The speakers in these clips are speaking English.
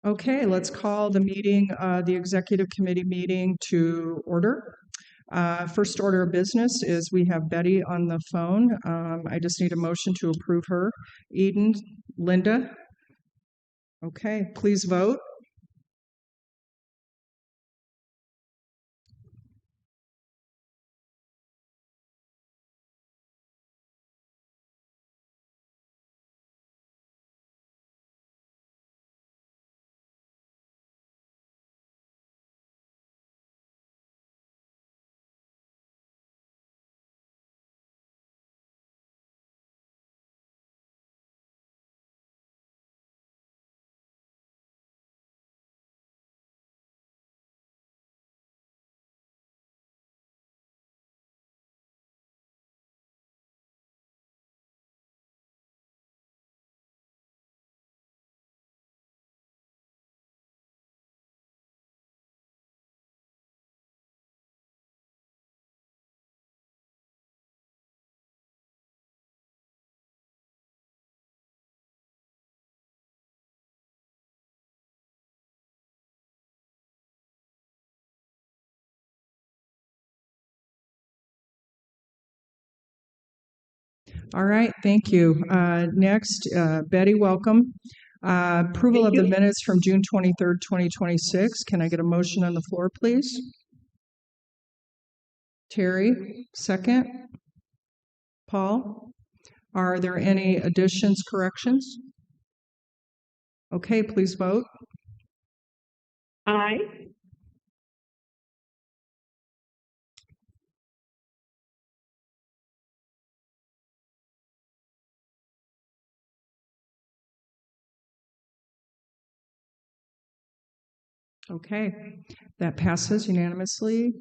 Okay, let's call the meeting, the executive committee meeting to order. First order of business is we have Betty on the phone. I just need a motion to approve her. Eden, Linda. Okay, please vote. All right, thank you. Next, Betty, welcome. Approval of the minutes from June 23rd, 2026. Can I get a motion on the floor, please? Terry, second. Paul, are there any additions, corrections? Okay, please vote. Aye. Okay, that passes unanimously.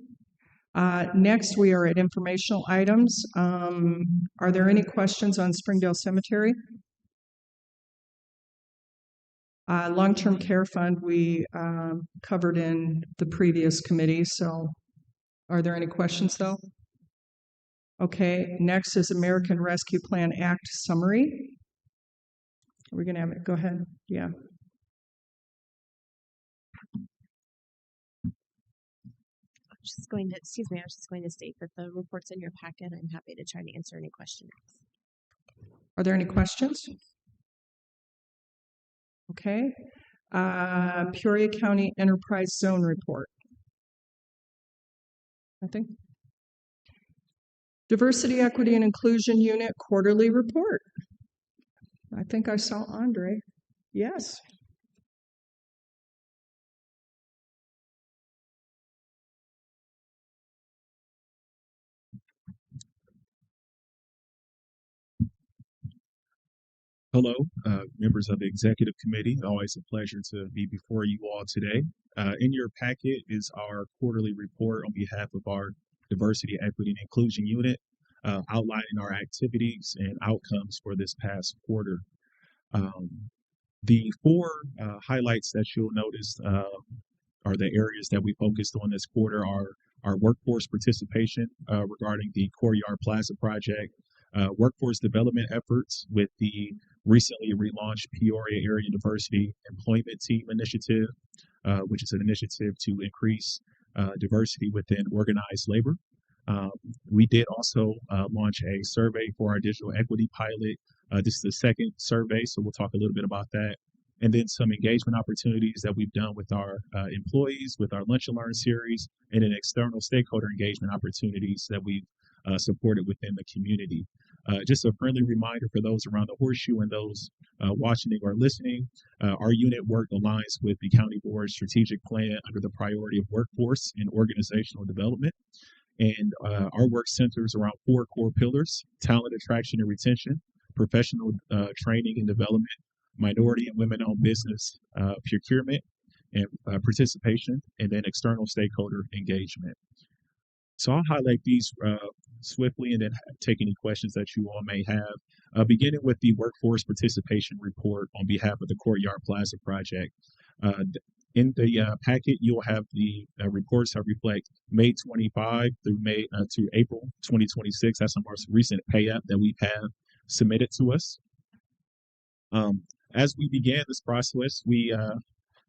Next, we are at informational items. Are there any questions on Springdale Cemetery? Long-term care fund we covered in the previous committee, so are there any questions though? Okay, next is American Rescue Plan Act summary. Are we gonna have it? Go ahead. Yeah. I was just going to state that the report's in your packet. I'm happy to try to answer any questions. Are there any questions? Okay. Peoria County Enterprise Zone Report. Nothing. Diversity, Equity, and Inclusion Unit Quarterly Report. I think I saw Andre. Yes. Hello, members of the Executive Committee. Always a pleasure to be before you all today. In your packet is our quarterly report on behalf of our Diversity, Equity, and Inclusion Unit, outlining our activities and outcomes for this past quarter. The four highlights that you'll notice are the areas that we focused on this quarter are our workforce participation regarding the Courtyard Plaza project, workforce development efforts with the recently relaunched Peoria Area Diversity Employment Team Initiative, which is an initiative to increase diversity within organized labor. We did also launch a survey for our digital equity pilot. This is the second survey, so we'll talk a little bit about that. And then some engagement opportunities that we've done with our employees, with our Lunch and Learn series, and then external stakeholder engagement opportunities that we've supported within the community. Just a friendly reminder for those around the horseshoe and those watching or listening, our unit work aligns with the County Board's strategic plan under the priority of workforce and organizational development. And our work centers around four core pillars: talent attraction and retention, professional training and development, minority and women-owned business procurement and participation, and then external stakeholder engagement. So I'll highlight these swiftly and then take any questions that you all may have. Beginning with the workforce participation report on behalf of the Courtyard Plaza project. In the packet, you'll have the reports that reflect May 25 through to April 2026. That's the most recent pay app that we have submitted to us. As we began this process, we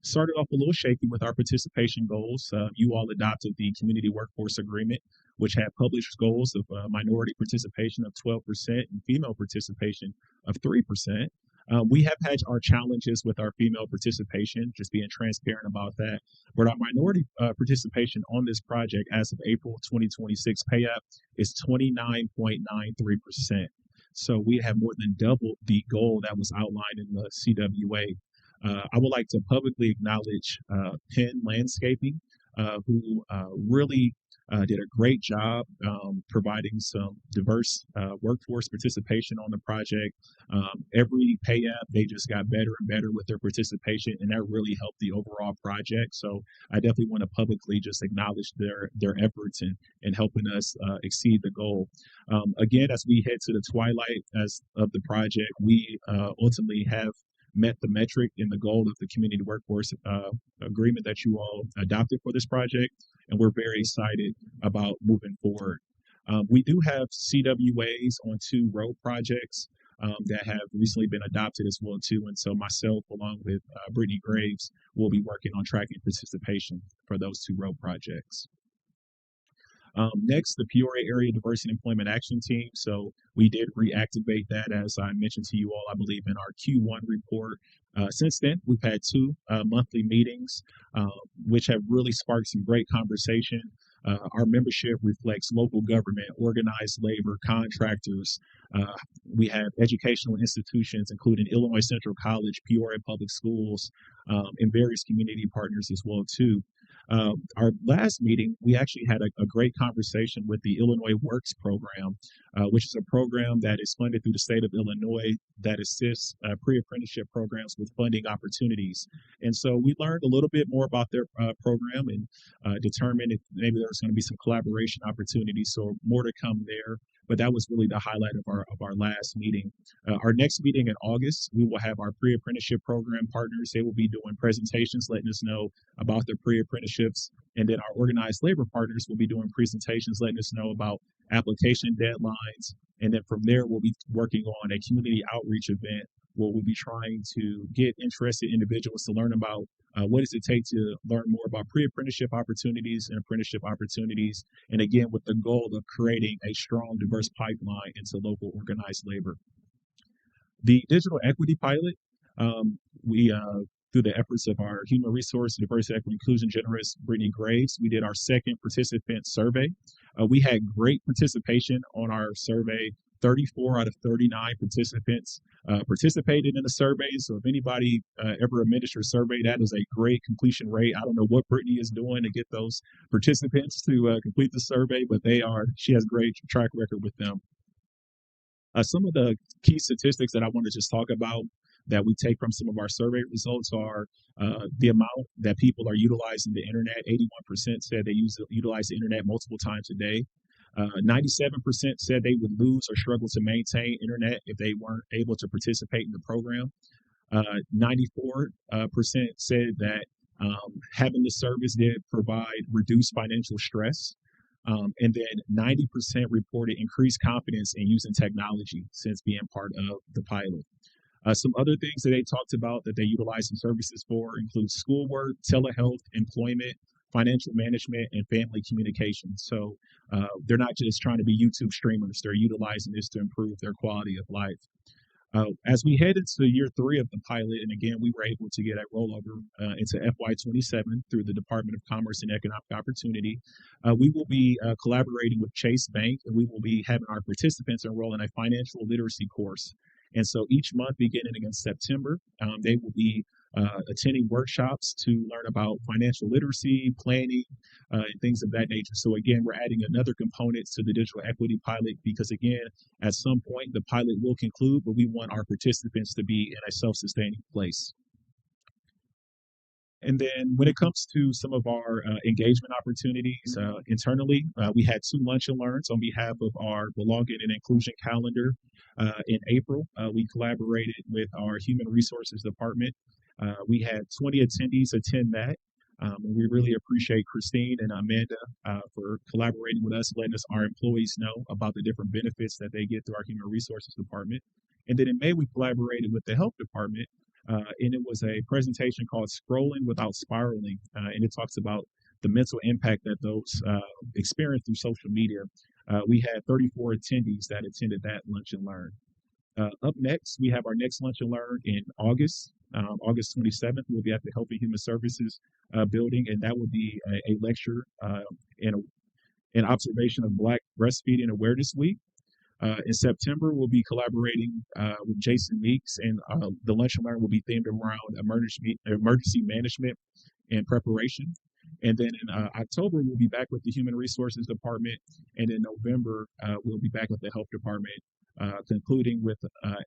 Started off a little shaky with our participation goals. You all adopted the Community Workforce Agreement, which had published goals of minority participation of 12% and female participation of 3%. We have had our challenges with our female participation, just being transparent about that. But our minority participation on this project as of April 2026 pay app is 29.93%. So we have more than doubled the goal that was outlined in the CWA. I would like to publicly acknowledge Penn Landscaping, who really did a great job providing some diverse workforce participation on the project. Every pay app, they just got better and better with their participation, and that really helped the overall project. So I definitely want to publicly just acknowledge their efforts in helping us exceed the goal. Again, as we head to the twilight as of the project, we ultimately have met the metric and the goal of the community workforce agreement that you all adopted for this project, and we're very excited about moving forward. We do have CWAs on 2 road projects that have recently been adopted as well too, and so myself, along with Brittany Graves, will be working on tracking participation for those 2 road projects. Next, the Peoria Area Diversity and Employment Action Team. So we did reactivate that, as I mentioned to you all, I believe, in our Q1 report. Since then, we've had 2 monthly meetings, which have really sparked some great conversation. Our membership reflects local government, organized labor, contractors. We have educational institutions, including Illinois Central College, Peoria Public Schools, and various community partners as well too. Our last meeting, we actually had a great conversation with the Illinois Works program, which is a program that is funded through the state of Illinois that assists pre-apprenticeship programs with funding opportunities. And so we learned a little bit more about their program and determined if maybe there's going to be some collaboration opportunities. So more to come there. But that was really the highlight of our last meeting. Our next meeting in August, we will have our pre-apprenticeship program partners. They will be doing presentations, letting us know about their pre-apprenticeships. And then our organized labor partners will be doing presentations, letting us know about application deadlines. And then from there, we'll be working on a community outreach event where we'll be trying to get interested individuals to learn about what does it take to learn more about pre-apprenticeship opportunities and apprenticeship opportunities. And again, with the goal of creating a strong, diverse pipeline into local organized labor. The digital equity pilot, we through the efforts of our human resource, diversity, equity, inclusion generalist, Brittany Graves, we did our second participant survey. We had great participation on our survey. 34 out of 39 participants participated in the survey. So if anybody ever administered a survey, that is a great completion rate. I don't know what Brittany is doing to get those participants to complete the survey, but she has a great track record with them. Some of the key statistics that I want to just talk about that we take from some of our survey results are the amount that people are utilizing the internet. 81% said they utilize the internet multiple times a day. 97% said they would lose or struggle to maintain internet if they weren't able to participate in the program. 94% said that having the service did provide reduced financial stress. And then 90% reported increased confidence in using technology since being part of the pilot. Some other things that they talked about that they utilize some services for include schoolwork, telehealth, employment, financial management, and family communication. So they're not just trying to be YouTube streamers, they're utilizing this to improve their quality of life. As we head into year 3 of the pilot, and again, we were able to get a rollover into FY27 through the Department of Commerce and Economic Opportunity, we will be collaborating with Chase Bank, and we will be having our participants enroll in a financial literacy course. And so each month, beginning in September, they will be attending workshops to learn about financial literacy, planning, and things of that nature. So again, we're adding another component to the digital equity pilot because again, at some point the pilot will conclude, but we want our participants to be in a self-sustaining place. And then when it comes to some of our engagement opportunities internally, we had 2 lunch and learns on behalf of our Belonging and Inclusion calendar. In April, we collaborated with our Human Resources Department. We had 20 attendees attend that. We really appreciate Christine and Amanda for collaborating with us, letting our employees know about the different benefits that they get through our Human Resources Department. And then in May, we collaborated with the Health Department and it was a presentation called "Scrolling Without Spiraling," and it talks about the mental impact that those experience through social media. We had 34 attendees that attended that lunch and learn. Up next, we have our next lunch and learn in August. August 27th, we'll be at the Health and Human Services building, and that will be a lecture and an observation of Black Breastfeeding Awareness Week. In September, we'll be collaborating with Jason Meeks, and the lunch and learn will be themed around emergency management and preparation. And then in October, we'll be back with the Human Resources Department, and in November, we'll be back with the Health Department, concluding with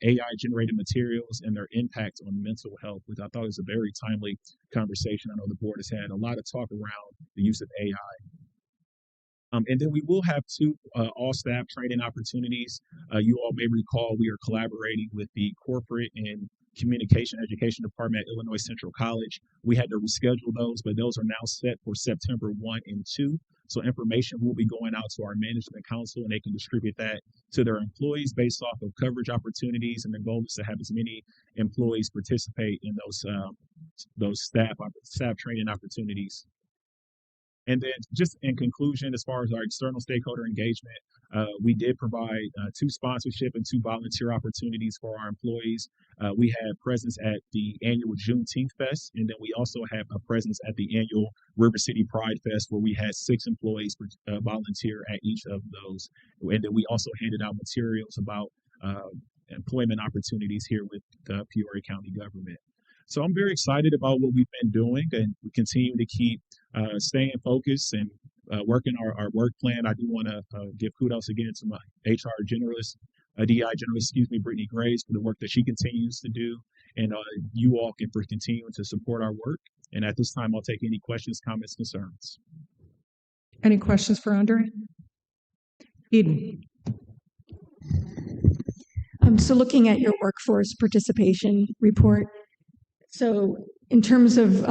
AI-generated materials and their impact on mental health, which I thought was a very timely conversation. I know the board has had a lot of talk around the use of AI. And then we will have two all-staff training opportunities. You all may recall we are collaborating with the Corporate and Communication Education Department at Illinois Central College. We had to reschedule those, but those are now set for September 1 and 2. So information will be going out to our management council, and they can distribute that to their employees based off of coverage opportunities. And the goal is to have as many employees participate in those staff training opportunities. And then just in conclusion, as far as our external stakeholder engagement, we did provide 2 sponsorship and 2 volunteer opportunities for our employees. We had presence at the annual Juneteenth Fest, and then we also have a presence at the annual River City Pride Fest, where we had 6 employees volunteer at each of those. And then we also handed out materials about employment opportunities here with the Peoria County government. So I'm very excited about what we've been doing, and we continue to keep staying focused and working our work plan. I do want to give kudos again to my HR generalist, DI generalist, Brittany Graves, for the work that she continues to do, and you all for continuing to support our work. And at this time, I'll take any questions, comments, concerns. Any questions for Andre? Eden. So looking at your workforce participation report, so in terms of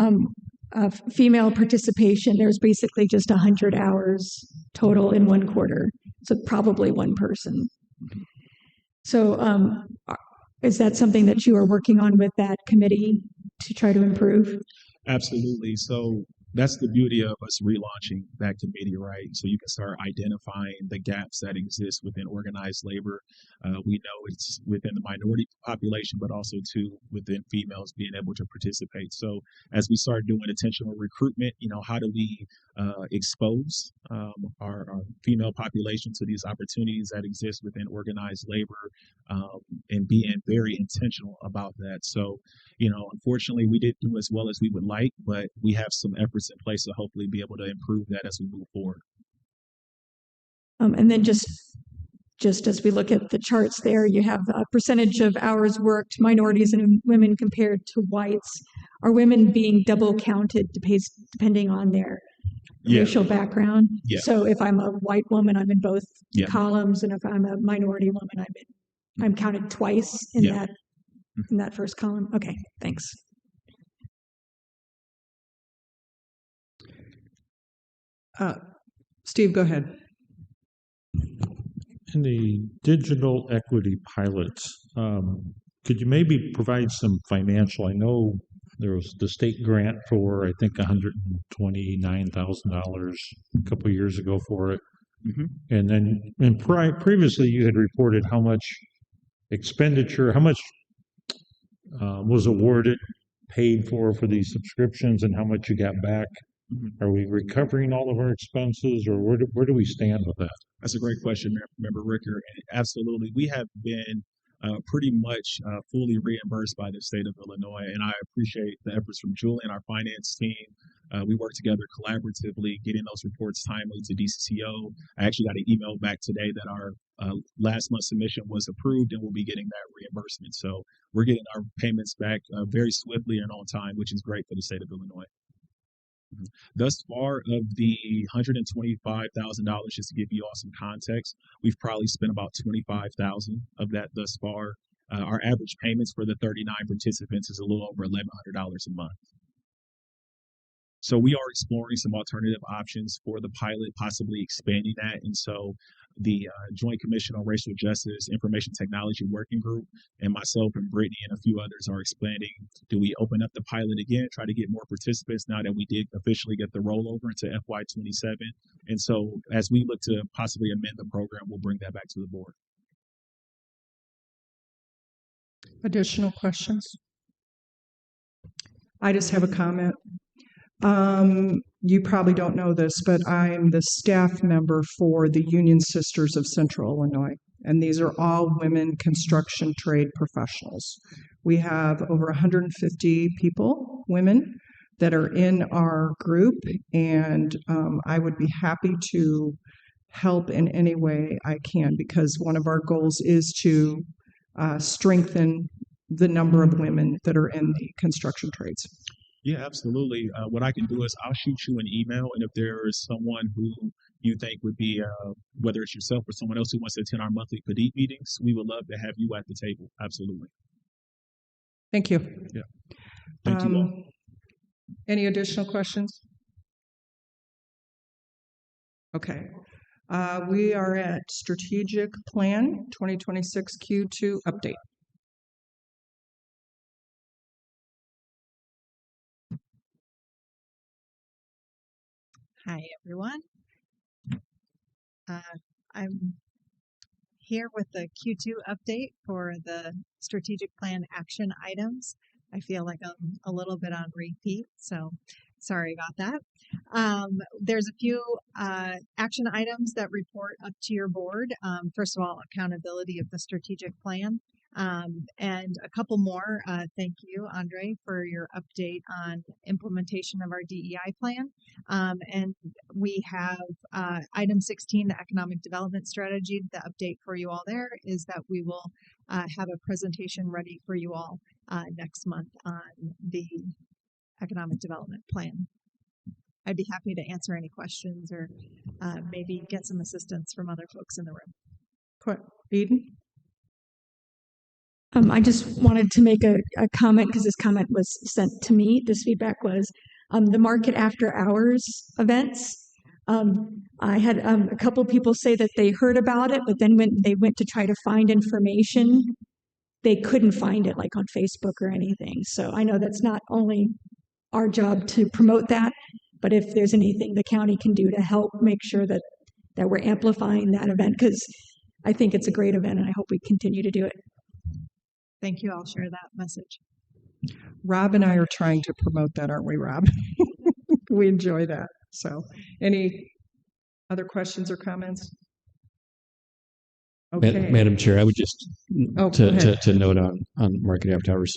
female participation, there's basically just 100 hours total in one quarter. So probably one person. So is that something that you are working on with that committee to try to improve? Absolutely. So that's the beauty of us relaunching that committee, right? So you can start identifying the gaps that exist within organized labor. We know it's within the minority population, but also too within females being able to participate. So as we start doing intentional recruitment, how do we expose our female population to these opportunities that exist within organized labor, and being very intentional about that. So, unfortunately, we didn't do as well as we would like, but we have some efforts in place to hopefully be able to improve that as we move forward. And then just as we look at the charts there, you have a percentage of hours worked, minorities and women compared to whites. Are women being double counted depending on their racial background? Yeah. So if I'm a white woman, I'm in both Yeah. columns, and if I'm a minority woman, I'm counted twice in that first column. Okay, thanks. Steve, go ahead. In the digital equity pilots, could you maybe provide some financial? I know there was the state grant for, I think, $129,000 a couple of years ago for it. And then previously you had reported how much expenditure, how much was awarded, paid for these subscriptions, and how much you got back. Are we recovering all of our expenses, or where do we stand with that? That's a great question, Member Ricker. Absolutely. We have been pretty much fully reimbursed by the state of Illinois, and I appreciate the efforts from Julie and our finance team. We work together collaboratively, getting those reports timely to DCTO. I actually got an email back today that our last month's submission was approved, and we'll be getting that reimbursement. So we're getting our payments back very swiftly and on time, which is great for the state of Illinois. Thus far, of the $125,000, just to give you all some context, we've probably spent about $25,000 of that thus far. Our average payments for the 39 participants is a little over $1,100 a month. So we are exploring some alternative options for the pilot, possibly expanding that. And so the Joint Commission on Racial Justice Information Technology Working Group and myself and Brittany and a few others are expanding. Do we open up the pilot again, try to get more participants now that we did officially get the rollover into FY27? And so as we look to possibly amend the program, we'll bring that back to the board. Additional questions? I just have a comment. You probably don't know this, but I'm the staff member for the Union Sisters of Central Illinois, and these are all women construction trade professionals. We have over 150 people, women, that are in our group, and I would be happy to help in any way I can, because one of our goals is to strengthen the number of women that are in the construction trades. Yeah, absolutely. What I can do is I'll shoot you an email, and if there is someone who you think would be, whether it's yourself or someone else who wants to attend our monthly PDEET meetings, we would love to have you at the table. Absolutely. Thank you. Yeah. Thank you all. Any additional questions? Okay. We are at Strategic Plan 2026 Q2 update. Hi, everyone. I'm here with the Q2 update for the strategic plan action items. I feel like I'm a little bit on repeat, so sorry about that. There's a few action items that report up to your board. First of all, accountability of the strategic plan. And a couple more. Thank you, Andre, for your update on implementation of our DEI plan. And we have item 16, the economic development strategy. The update for you all there is that we will have a presentation ready for you all next month on the economic development plan. I'd be happy to answer any questions or maybe get some assistance from other folks in the room. Eden? I just wanted to make a comment because this comment was sent to me. This feedback was the market after hours events. I had a couple people say that they heard about it, but then when they went to try to find information, they couldn't find it like on Facebook or anything. So I know that's not only our job to promote that, but if there's anything the county can do to help make sure that we're amplifying that event, because I think it's a great event and I hope we continue to do it. Thank you. I'll share that message. Rob and I are trying to promote that, aren't we, Rob? We enjoy that. So, any other questions or comments? Okay. Madam Chair, I would just to note on market after hours.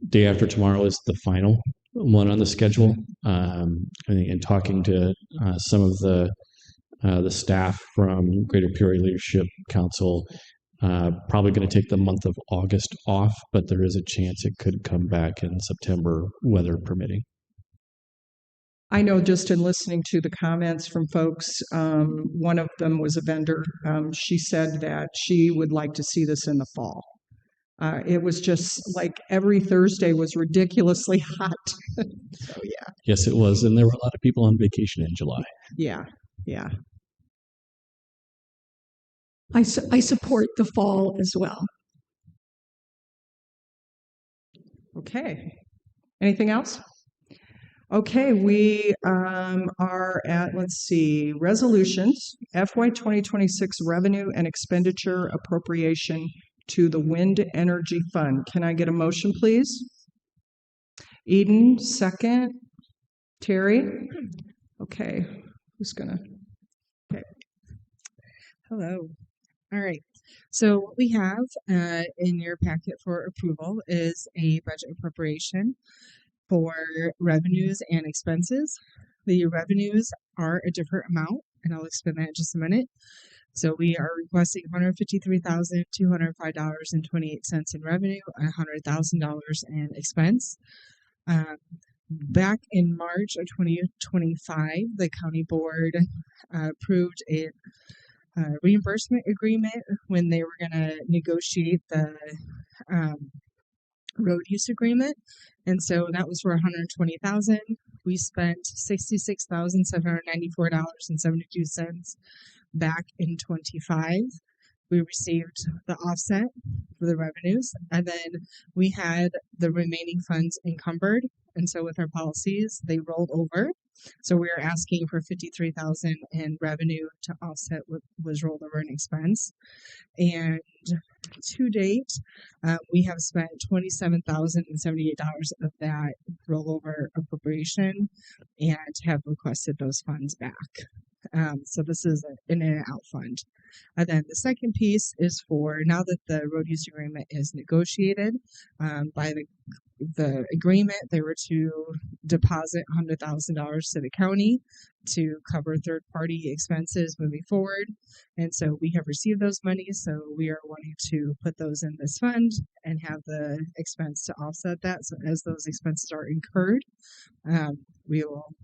Day after tomorrow is the final one on the schedule. I think in talking to some of the staff from Greater Peoria Leadership Council, probably going to take the month of August off, but there is a chance it could come back in September, weather permitting. I know just in listening to the comments from folks, one of them was a vendor. She said that she would like to see this in the fall. It was just like every Thursday was ridiculously hot. So, yeah. Yes, it was. And there were a lot of people on vacation in July. Yeah, yeah. I support the fall as well. Okay. Anything else? Okay, we are at, let's see, resolutions, FY 2026 revenue and expenditure appropriation to the Wind Energy Fund. Can I get a motion, please? Eden, second. Terry? Okay, who's gonna? Okay. Hello. All right. So what we have in your packet for approval is a budget appropriation for revenues and expenses. The revenues are a different amount, and I'll explain that in just a minute. So we are requesting $153,205.28 in revenue, $100,000 in expense. Back in March of 2025, the county board approved a reimbursement agreement when they were going to negotiate the road use agreement, and so that was for $120,000. we spent $66,794.72 back in 25. We received the offset for the revenues, and then we had the remaining funds encumbered. And so with our policies, they rolled over. So we are asking for 53,000 in revenue to offset what was rolled over in expense. And to date, we have spent $27,078 of that rollover appropriation and have requested those funds back. So this is an in and out fund. And then the second piece is for now that the road use agreement is negotiated by the agreement, they were to deposit $100,000 to the county to cover third-party expenses moving forward. And so we have received those monies, so we are wanting to put those in this fund and have the expense to offset that. So as those expenses are incurred, we will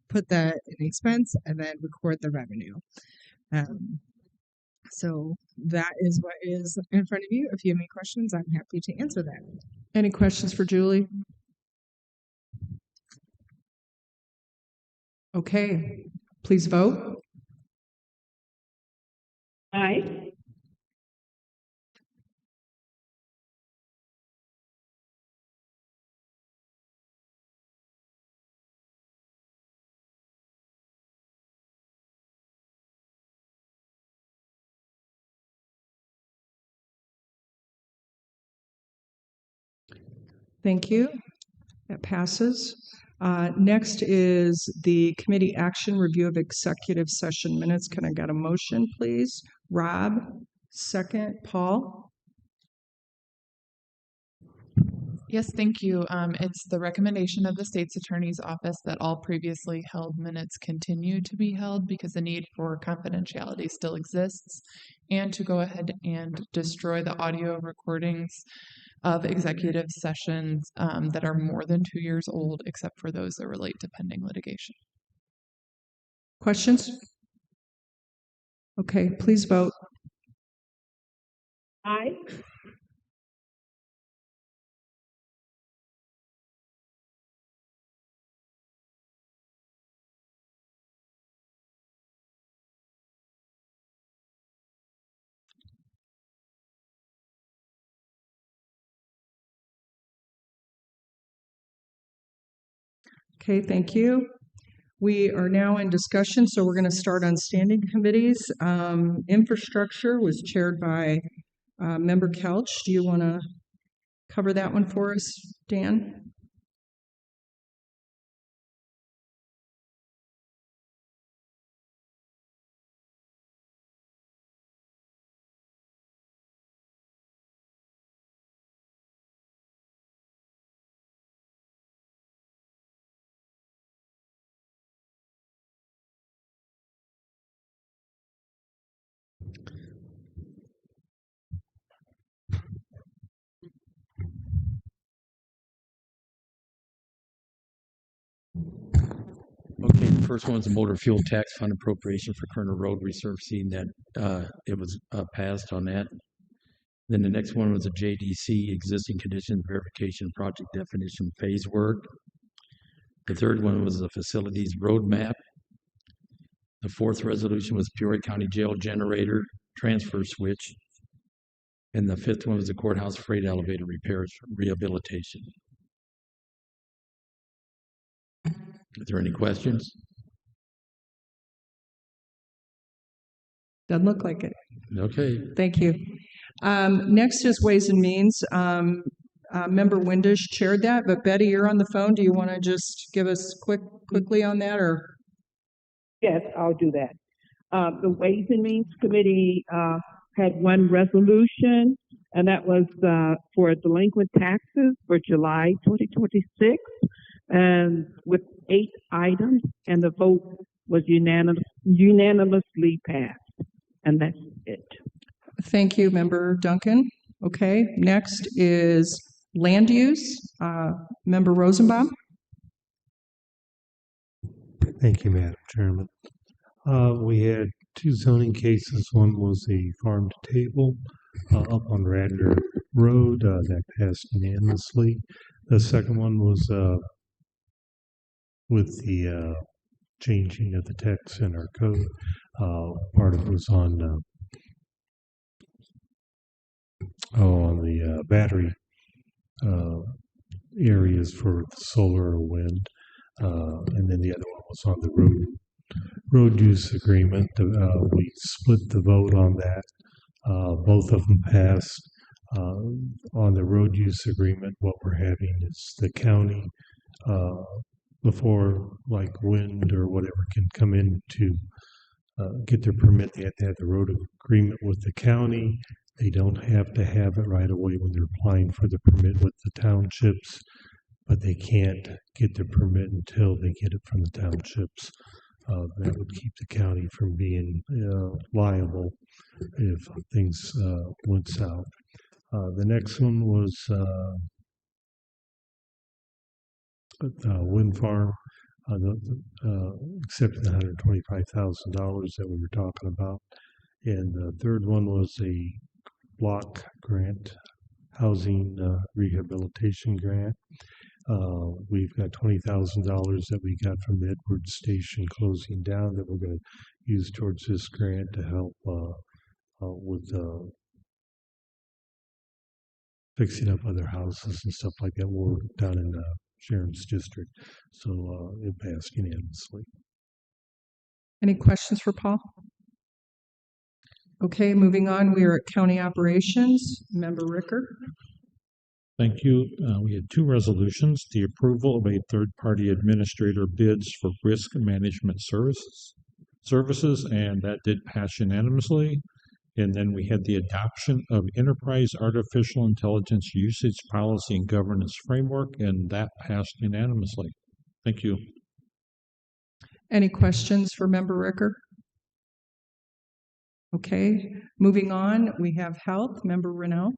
put that in expense and then record the revenue. So that is what is in front of you. If you have any questions, I'm happy to answer that. Any questions for Julie? Okay, please vote. Aye. Thank you. That passes. Next is the committee action review of executive session minutes. Can I get a motion, please? Rob, second. Paul? Yes, thank you. It's the recommendation of the state's attorney's office that all previously held minutes continue to be held because the need for confidentiality still exists, and to go ahead and destroy the audio recordings of executive sessions that are more than 2 years old, except for those that relate to pending litigation. Questions? Okay, please vote. Aye. Okay, thank you. We are now in discussion, so we're going to start on standing committees. Infrastructure was chaired by Member Kelch. Do you want to cover that one for us, Dan? Okay, the first one's a motor fuel tax fund appropriation for Kerner Road resurfacing that it was passed on that. Then the next one was a JDC existing condition verification project definition phase work. The third one was the facilities roadmap. The fourth resolution was Peoria County Jail generator transfer switch. And the fifth one was the courthouse freight elevator repairs rehabilitation. Is there any questions? Doesn't look like it. Okay. Thank you. Next is Ways and Means. Member Windish chaired that, but Betty, you're on the phone. Do you want to just give us quickly on that, or? Yes, I'll do that. The Ways and Means Committee had one resolution, and that was for delinquent taxes for July 2026, and with 8 items, and the vote was unanimously passed. And that's it. Thank you, Member Duncan. Okay, next is land use. Member Rosenbaum. Thank you, Madam Chairman. We had 2 zoning cases. One was a farm to table up on Radnor Road that passed unanimously. The second one was with the changing of the text in our code. Part of it was on the battery areas for the solar or wind, and then the other one was on the road use agreement. We split the vote on that. Both of them passed. On the road use agreement, what we're having is the county, before like wind or whatever can come in to get their permit, they have to have the road agreement with the county. They don't have to have it right away when they're applying for the permit with the townships, but they can't get the permit until they get it from the townships. That would keep the county from being liable if things went south. The next one was wind farm, except the $125,000 that we were talking about. And the third one was a block grant, housing rehabilitation grant. We've got $20,000 that we got from the Edwards Station closing down that we're going to use towards this grant to help with fixing up other houses and stuff like that. We're down in Sharon's district, so it passed unanimously. Any questions for Paul? Okay, moving on. We are at county operations. Member Ricker. Thank you. We had two resolutions: the approval of a third-party administrator bids for risk management services, and that did pass unanimously. And then we had the adoption of enterprise artificial intelligence usage policy and governance framework, and that passed unanimously. Thank you. Any questions for Member Ricker? Okay, moving on. We have health. Member Renault.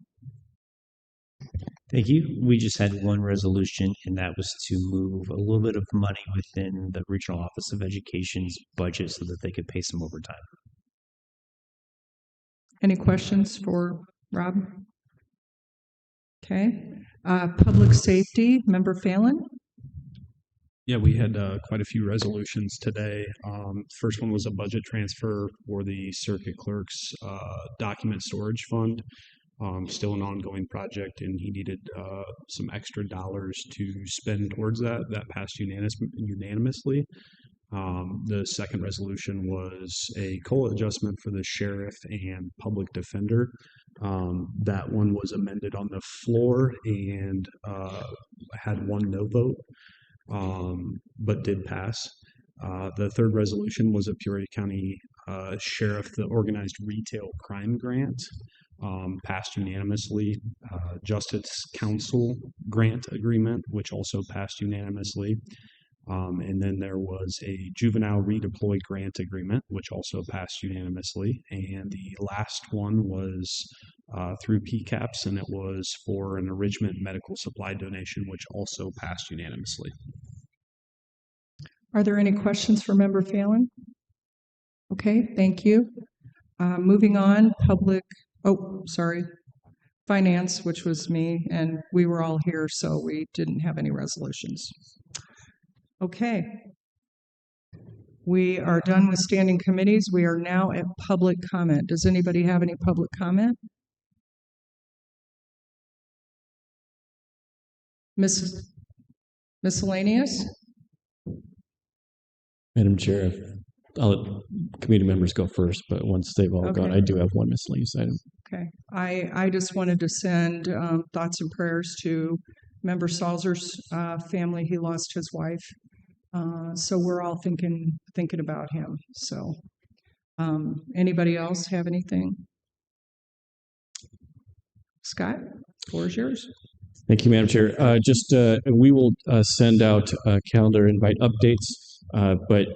Thank you. We just had one resolution, and that was to move a little bit of money within the Regional Office of Education's budget so that they could pay some overtime. Any questions for Rob? Okay. Public safety, Member Phelan. Yeah, we had quite a few resolutions today. First one was a budget transfer for the circuit clerk's document storage fund. Still an ongoing project, and he needed some extra dollars to spend towards that. That passed unanimously. The second resolution was a COLA adjustment for the sheriff and public defender. That one was amended on the floor and had one no vote, but did pass. The third resolution was a Peoria County Sheriff, the Organized Retail Crime Grant, passed unanimously. Justice Council Grant Agreement, which also passed unanimously. And then there was a Juvenile Redeploy Grant Agreement, which also passed unanimously. And the last one was through PCAPS, and it was for an enrichment medical supply donation, which also passed unanimously. Are there any questions for Member Phelan? Okay, thank you. Moving on, finance, which was me, and we were all here, so we didn't have any resolutions. Okay. We are done with standing committees. We are now at public comment. Does anybody have any public comment? Miscellaneous? Madam Chair, I'll let committee members go first, but once they've all gone, I do have one miscellaneous item. Okay. I just wanted to send thoughts and prayers to Member Salzer's family. He lost his wife. So we're all thinking about him. So anybody else have anything? Scott, the floor is yours. Thank you, Madam Chair. We will send out calendar invite updates, but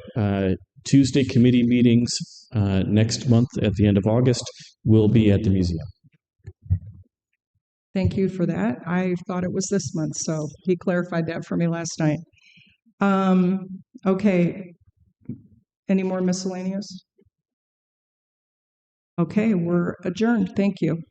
Tuesday committee meetings next month at the end of August will be at the museum. Thank you for that. I thought it was this month, so he clarified that for me last night. Okay. Any more miscellaneous? Okay, we're adjourned. Thank you.